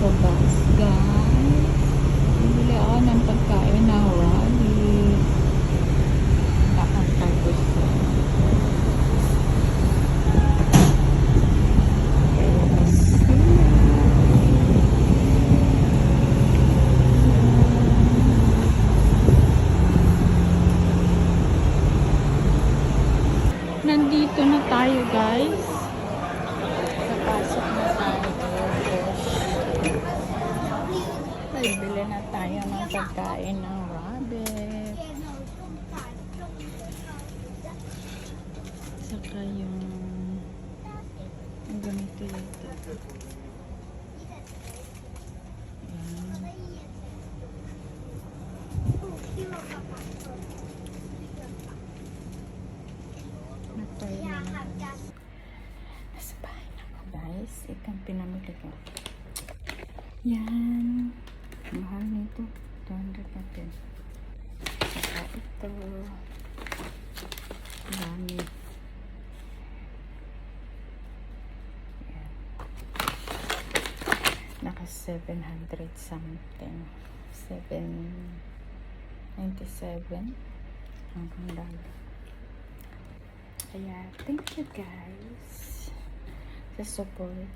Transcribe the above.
sa bus, guys. Bili ako ng pagkain na Rally. Nakantay ko sa nandito na tayo, guys. Napasok na tayo. Bili na tayo ng pagkain ng rabbit. Saka yung ganito ito. Ayan. Natayo na. Nasa bahay na ako, guys. Itong pinamili ko. Yan. Mahal nito. 200 natin. Saka ito. Dami. Yan. Naka 700 something. 797 hanggang dami. Kaya, thank you guys sa support.